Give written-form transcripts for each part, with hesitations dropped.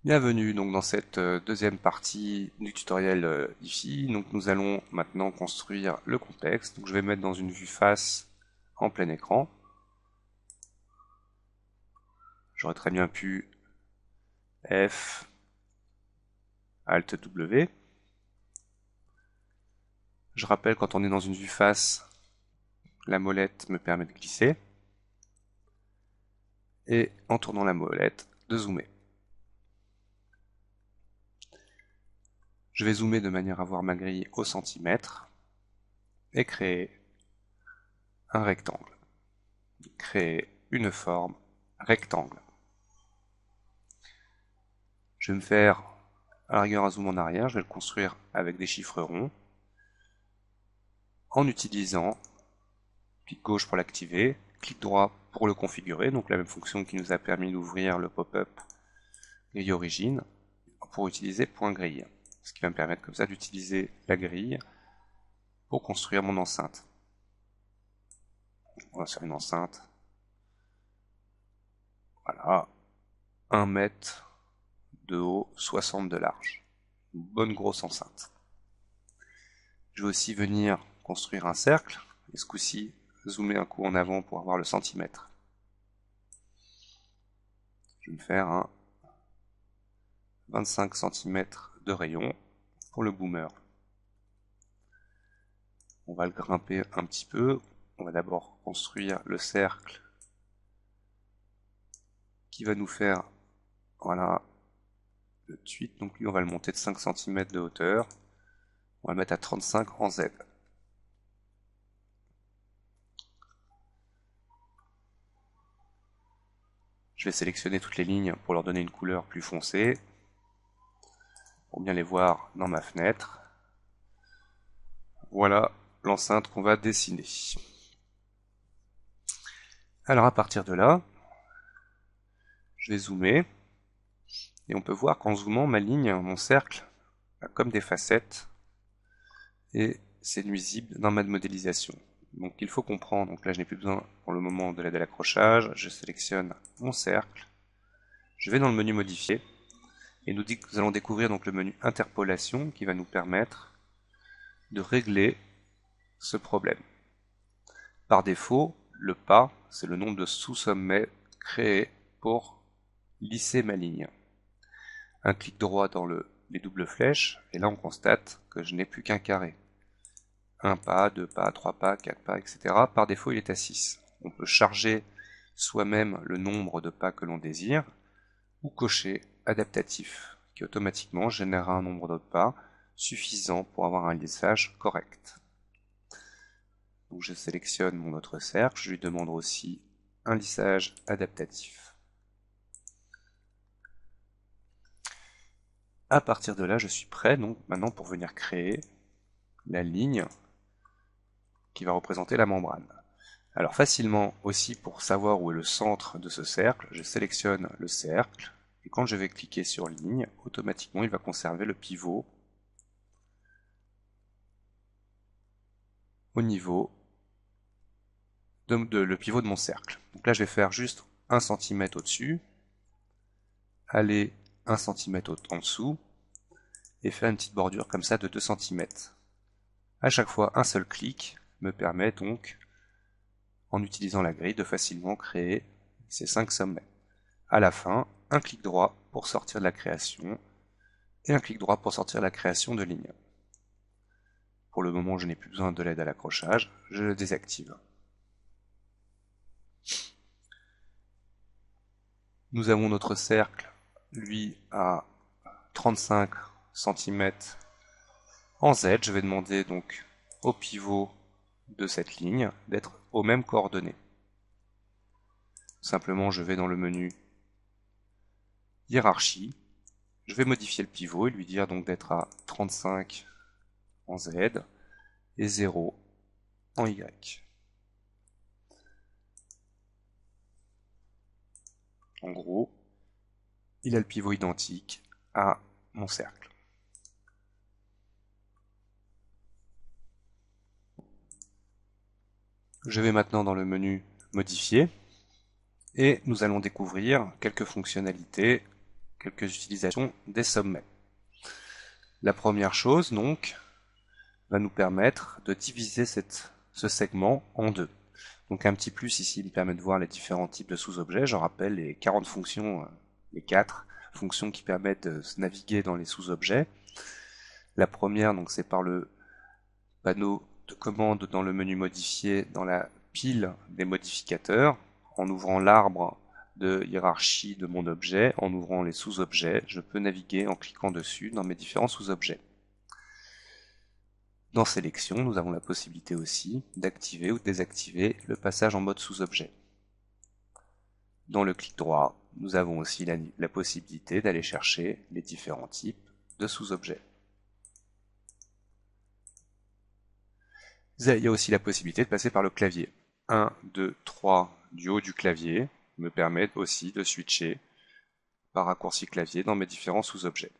Bienvenue donc dans cette deuxième partie du tutoriel IFI. Donc nous allons maintenant construire le contexte. Donc je vais mettre dans une vue face en plein écran. J'aurais très bien pu F, Alt W. Je rappelle, quand on est dans une vue face, la molette me permet de glisser. Et en tournant la molette, de zoomer. Je vais zoomer de manière à voir ma grille au centimètre et créer un rectangle. Créer une forme rectangle. Je vais me faire à la rigueur un zoom en arrière, je vais le construire avec des chiffres ronds en utilisant clic gauche pour l'activer, clic droit pour le configurer, donc la même fonction qui nous a permis d'ouvrir le pop-up grille origine, pour utiliser point grille, ce qui va me permettre comme ça d'utiliser la grille pour construire mon enceinte. On va faire une enceinte, voilà, 1 mètre de haut, 60 de large, une bonne grosse enceinte. Je vais aussi venir construire un cercle, et ce coup-ci, zoomer un coup en avant pour avoir le centimètre. Je vais me faire un 25 cm de rayon pour le boomer. On va le grimper un petit peu. On va d'abord construire le cercle qui va nous faire, voilà, le 8. Donc lui, on va le monter de 5 cm de hauteur. On va le mettre à 35 en Z. Je vais sélectionner toutes les lignes pour leur donner une couleur plus foncée, pour bien les voir dans ma fenêtre. Voilà l'enceinte qu'on va dessiner. Alors à partir de là, je vais zoomer, et on peut voir qu'en zoomant, ma ligne, mon cercle, a comme des facettes, et c'est nuisible dans ma modélisation. Donc il faut comprendre, donc là je n'ai plus besoin pour le moment de l'aide à l'accrochage, je sélectionne mon cercle, je vais dans le menu modifier, et nous dit que nous allons découvrir donc le menu interpolation qui va nous permettre de régler ce problème. Par défaut, le pas, c'est le nombre de sous-sommets créés pour lisser ma ligne. Un clic droit dans les doubles flèches, et là on constate que je n'ai plus qu'un carré. 1 pas, 2 pas, 3 pas, 4 pas, etc. Par défaut, il est à 6. On peut charger soi-même le nombre de pas que l'on désire, ou cocher adaptatif, qui automatiquement générera un nombre de pas suffisant pour avoir un lissage correct. Donc je sélectionne mon autre cercle, je lui demande aussi un lissage adaptatif. À partir de là, je suis prêt donc maintenant pour venir créer la ligne qui va représenter la membrane. Alors facilement aussi, pour savoir où est le centre de ce cercle, je sélectionne le cercle, et quand je vais cliquer sur ligne, automatiquement il va conserver le pivot au niveau le pivot de mon cercle. Donc là je vais faire juste 1 cm au-dessus, aller 1 cm en dessous, et faire une petite bordure comme ça de 2 cm. À chaque fois, un seul clic me permet donc, en utilisant la grille, de facilement créer ces 5 sommets. À la fin, un clic droit pour sortir de la création, et un clic droit pour sortir de la création de ligne. Pour le moment, je n'ai plus besoin de l'aide à l'accrochage, je le désactive. Nous avons notre cercle, lui, à 35 cm en Z. Je vais demander donc au pivot de cette ligne d'être aux mêmes coordonnées. Simplement, je vais dans le menu hiérarchie, je vais modifier le pivot et lui dire donc d'être à 35 en Z et 0 en Y. En gros, il a le pivot identique à mon cercle. Je vais maintenant dans le menu modifier et nous allons découvrir quelques fonctionnalités quelques utilisations des sommets. La première chose, donc, va nous permettre de diviser ce segment en deux. Donc un petit plus ici me permet de voir les différents types de sous-objets. Je rappelle les 40 fonctions, les 4 fonctions qui permettent de se naviguer dans les sous-objets. La première, donc, c'est par le panneau de commande dans le menu modifié dans la pile des modificateurs, en ouvrant l'arbre de hiérarchie de mon objet, en ouvrant les sous-objets, je peux naviguer en cliquant dessus dans mes différents sous-objets. Dans Sélection, nous avons la possibilité aussi d'activer ou de désactiver le passage en mode sous-objet. Dans le clic droit, nous avons aussi la possibilité d'aller chercher les différents types de sous-objets. Il y a aussi la possibilité de passer par le clavier. 1, 2, 3 du haut du clavier me permet aussi de switcher par raccourci clavier dans mes différents sous-objets.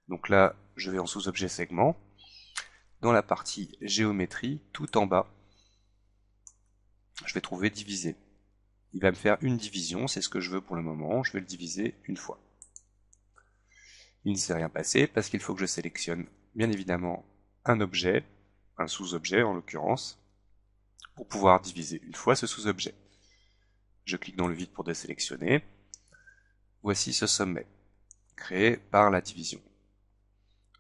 Donc là, je vais en sous-objet segment. Dans la partie géométrie, tout en bas, je vais trouver diviser. Il va me faire une division, c'est ce que je veux pour le moment, je vais le diviser une fois. Il ne s'est rien passé parce qu'il faut que je sélectionne bien évidemment un objet, un sous-objet en l'occurrence, pour pouvoir diviser une fois ce sous-objet. Je clique dans le vide pour désélectionner. Voici ce sommet, créé par la division.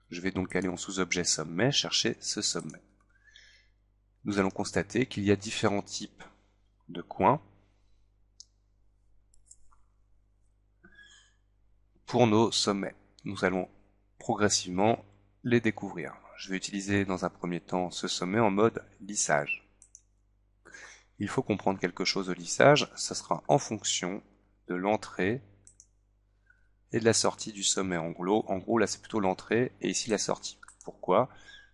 Je vais donc aller en sous-objet sommet, chercher ce sommet. Nous allons constater qu'il y a différents types de coins pour nos sommets. Nous allons progressivement les découvrir. Je vais utiliser dans un premier temps ce sommet en mode lissage. Il faut comprendre quelque chose au lissage, ça sera en fonction de l'entrée et de la sortie du sommet. En gros là c'est plutôt l'entrée et ici la sortie. Pourquoi?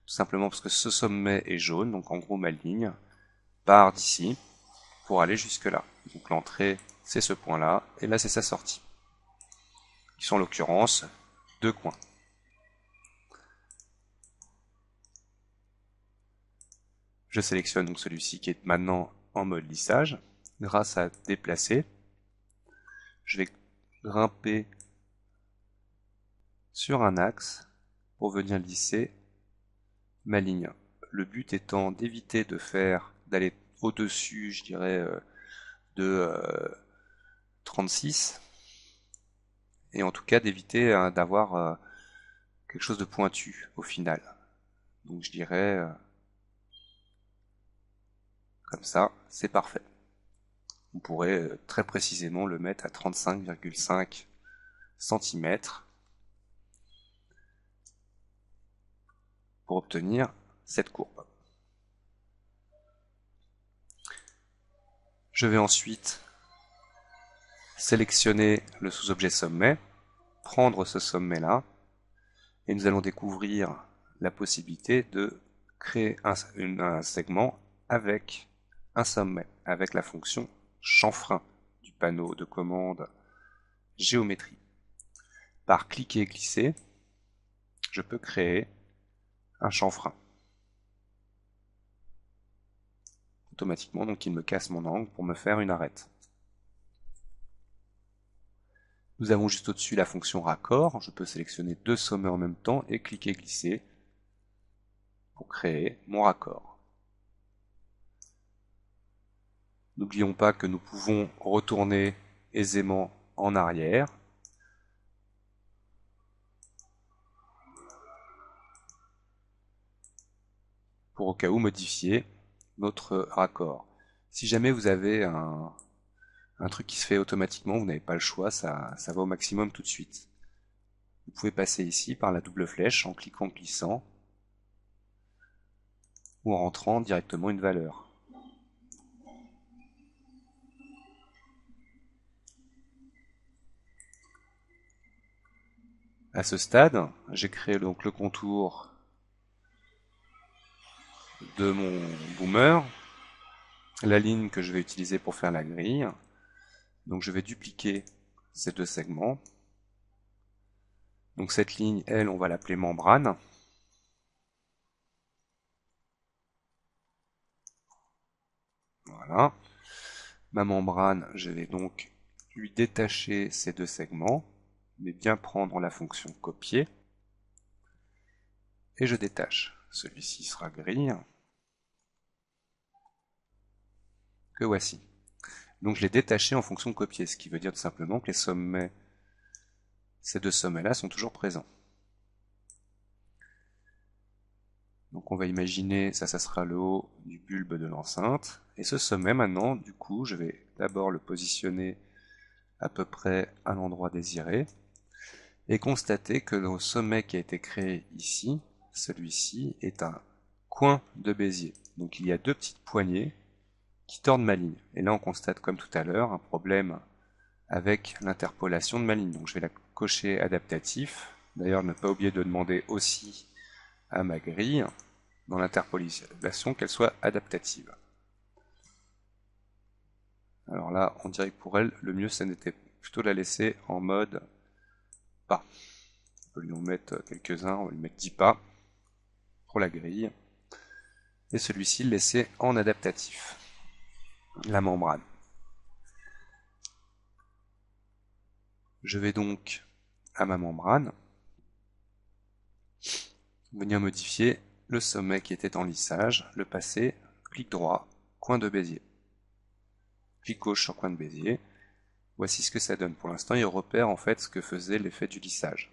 Tout simplement parce que ce sommet est jaune, donc en gros ma ligne part d'ici pour aller jusque là. Donc l'entrée c'est ce point là et là c'est sa sortie, qui sont en l'occurrence deux coins. Je sélectionne donc celui-ci qui est maintenant en mode lissage. Grâce à déplacer, je vais grimper sur un axe pour venir lisser ma ligne. Le but étant d'éviter d'aller au-dessus, je dirais, de 36, et en tout cas d'éviter d'avoir quelque chose de pointu au final. Donc je dirais comme ça, c'est parfait. On pourrait très précisément le mettre à 35,5 cm pour obtenir cette courbe. Je vais ensuite sélectionner le sous-objet sommet, prendre ce sommet-là, et nous allons découvrir la possibilité de créer un segment avec un sommet, avec la fonction chanfrein du panneau de commande géométrie. Par cliquer et glisser, je peux créer un chanfrein. Automatiquement, donc il me casse mon angle pour me faire une arête. Nous avons juste au-dessus la fonction raccord. Je peux sélectionner deux sommets en même temps et cliquer et glisser pour créer mon raccord. N'oublions pas que nous pouvons retourner aisément en arrière. Pour au cas où modifier notre raccord. Si jamais vous avez un truc qui se fait automatiquement, vous n'avez pas le choix, ça va au maximum tout de suite. Vous pouvez passer ici par la double flèche en cliquant, glissant, ou en rentrant directement une valeur. À ce stade, j'ai créé donc le contour de mon boomer, la ligne que je vais utiliser pour faire la grille. Donc je vais dupliquer ces deux segments. Donc cette ligne, elle, on va l'appeler membrane. Voilà. Ma membrane, je vais donc lui détacher ces deux segments. mais bien prendre la fonction copier, et je détache. Celui-ci sera gris, que voici. Donc je l'ai détaché en fonction de copier, ce qui veut dire tout simplement que les sommets, ces deux sommets-là sont toujours présents. Donc on va imaginer, ça sera le haut du bulbe de l'enceinte, et ce sommet maintenant, du coup, je vais d'abord le positionner à peu près à l'endroit désiré, et constater que le sommet qui a été créé ici, celui-ci, est un coin de Bézier. Donc il y a deux petites poignées qui tordent ma ligne. Et là on constate comme tout à l'heure un problème avec l'interpolation de ma ligne. Donc je vais la cocher adaptatif. D'ailleurs ne pas oublier de demander aussi à ma grille, dans l'interpolation, qu'elle soit adaptative. Alors là, on dirait que pour elle, le mieux, ça n'était plutôt de la laisser en mode pas. On peut lui en mettre quelques-uns, on va lui mettre 10 pas pour la grille. Et celui-ci, le laisser en adaptatif. La membrane. Je vais donc à ma membrane venir modifier le sommet qui était en lissage, le passer, clic droit, coin de Bézier. Clic gauche sur coin de Bézier. Voici ce que ça donne. Pour l'instant, il repère en fait ce que faisait l'effet du lissage.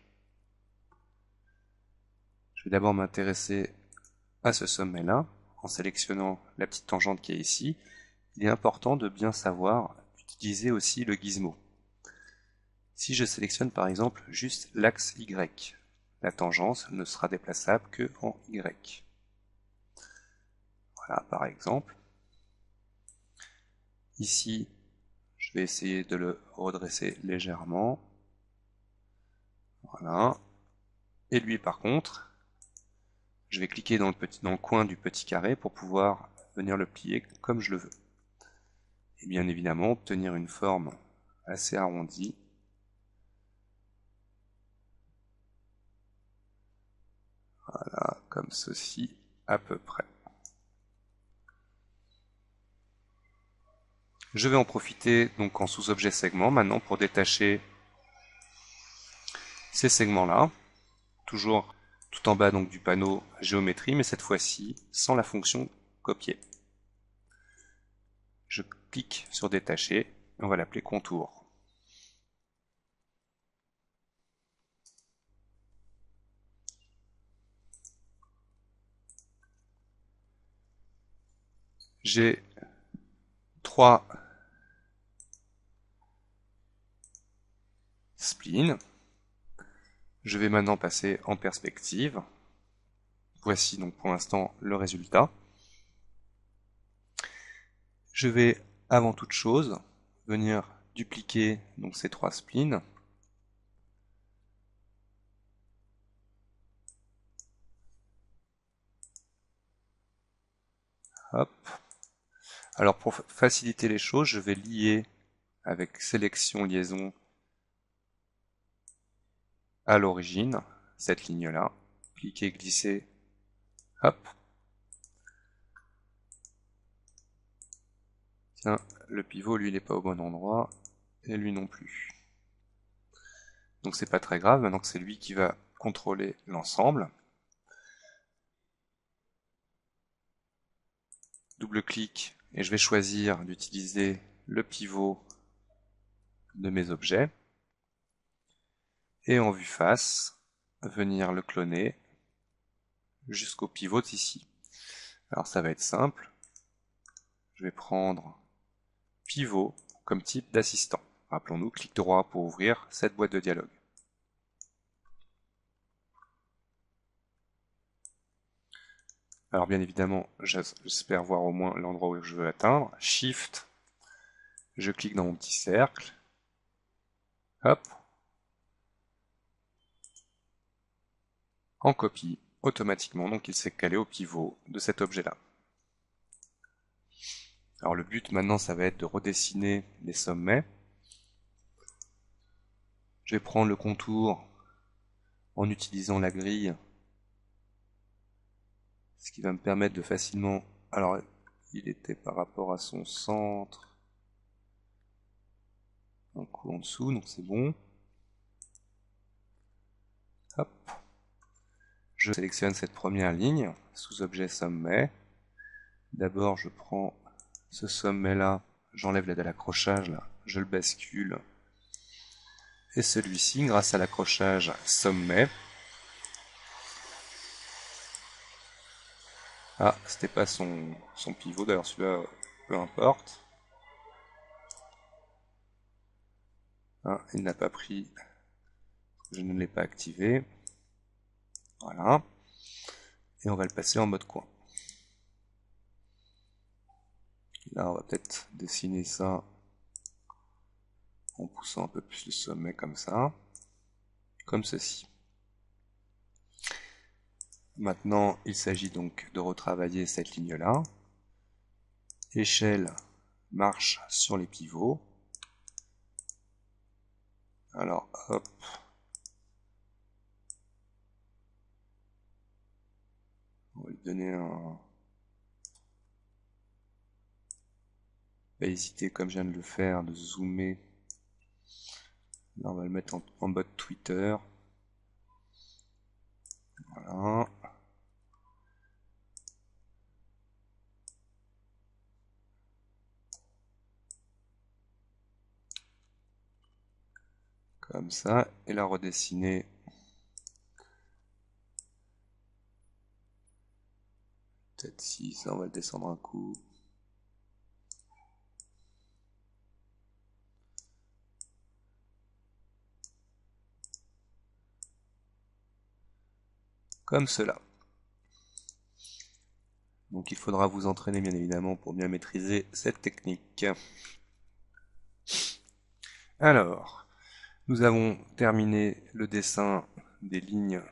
Je vais d'abord m'intéresser à ce sommet-là, en sélectionnant la petite tangente qui est ici. Il est important de bien savoir utiliser aussi le gizmo. Si je sélectionne par exemple juste l'axe Y, la tangente ne sera déplaçable que en Y. Voilà, par exemple. Ici, je vais essayer de le redresser légèrement. Voilà. Et lui, par contre, je vais cliquer dans le coin du petit carré pour pouvoir venir le plier comme je le veux. Et bien évidemment, obtenir une forme assez arrondie. Voilà, comme ceci, à peu près. Je vais en profiter donc en sous-objet segment maintenant pour détacher ces segments-là, toujours tout en bas donc du panneau géométrie, mais cette fois-ci sans la fonction copier. Je clique sur détacher, et on va l'appeler contour. J'ai 3 splines. Je vais maintenant passer en perspective. Voici donc pour l'instant le résultat. Je vais avant toute chose venir dupliquer donc ces 3 splines. Hop. Alors pour faciliter les choses, je vais lier avec sélection liaison à l'origine cette ligne-là. Cliquez, glisser, hop. Tiens, le pivot, lui, il n'est pas au bon endroit, et lui non plus. Donc c'est pas très grave, maintenant que c'est lui qui va contrôler l'ensemble. Double-clic, et je vais choisir d'utiliser le pivot de mes objets. Et en vue face, venir le cloner jusqu'au pivot ici. Alors ça va être simple. Je vais prendre pivot comme type d'assistant. Rappelons-nous, clic droit pour ouvrir cette boîte de dialogue. Alors bien évidemment, j'espère voir au moins l'endroit où je veux atteindre. Shift, je clique dans mon petit cercle. Hop. En copie, automatiquement, donc il s'est calé au pivot de cet objet-là. Alors le but maintenant, ça va être de redessiner les sommets. Je vais prendre le contour en utilisant la grille, ce qui va me permettre de facilement... Alors, il était par rapport à son centre, un coup en dessous, donc c'est bon. Hop. Je sélectionne cette première ligne sous objet sommet. D'abord, je prends ce sommet-là, j'enlève l'aide à l'accrochage, là, je le bascule. Et celui-ci, grâce à l'accrochage sommet. Ah, c'était pas son pivot, d'ailleurs celui-là, peu importe. Ah, il n'a pas pris, je ne l'ai pas activé. Voilà. Et on va le passer en mode coin. Là, on va peut-être dessiner ça en poussant un peu plus le sommet comme ça. Comme ceci. Maintenant, il s'agit donc de retravailler cette ligne-là. Échelle, marche sur les pivots. Alors, hop. On va lui donner un... Pas hésiter, comme je viens de le faire, de zoomer. Là, on va le mettre en mode Twitter. Voilà. Comme ça. Et la redessiner. Peut-être si ça, on va le descendre un coup. Comme cela. Donc il faudra vous entraîner bien évidemment pour bien maîtriser cette technique. Alors, nous avons terminé le dessin des lignes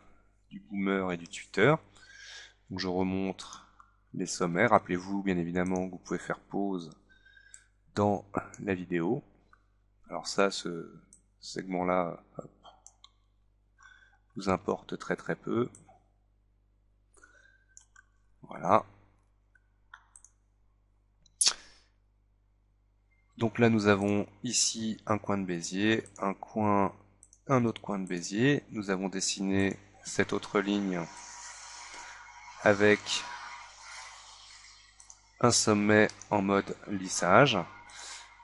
du boomer et du tweeter. Donc je remonte les sommets. Rappelez-vous bien évidemment que vous pouvez faire pause dans la vidéo. Alors ça, ce segment-là vous importe très très peu. Voilà. Donc là, nous avons ici un coin de Bézier, un autre coin de Bézier. Nous avons dessiné cette autre ligne avec un sommet en mode lissage.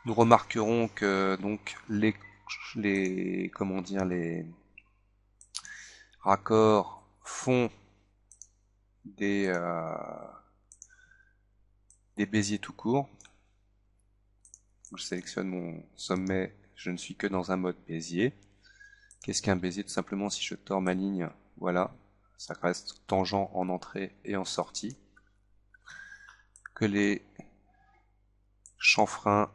Nous remarquerons que donc les raccords font des béziers tout court. Je sélectionne mon sommet, je ne suis que dans un mode bézier. Qu'est-ce qu'un bézier? Tout simplement, si je tords ma ligne, voilà, ça reste tangent en entrée et en sortie. Que les chanfreins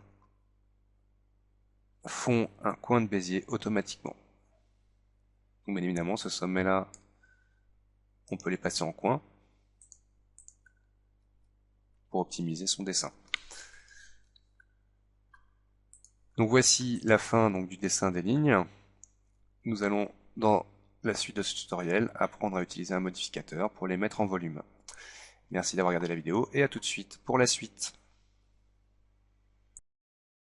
font un coin de bézier automatiquement. Donc bien évidemment, ce sommet-là, on peut les passer en coin pour optimiser son dessin. Donc voici la fin donc, du dessin des lignes. Nous allons, dans la suite de ce tutoriel, apprendre à utiliser un modificateur pour les mettre en volume. Merci d'avoir regardé la vidéo et à tout de suite pour la suite.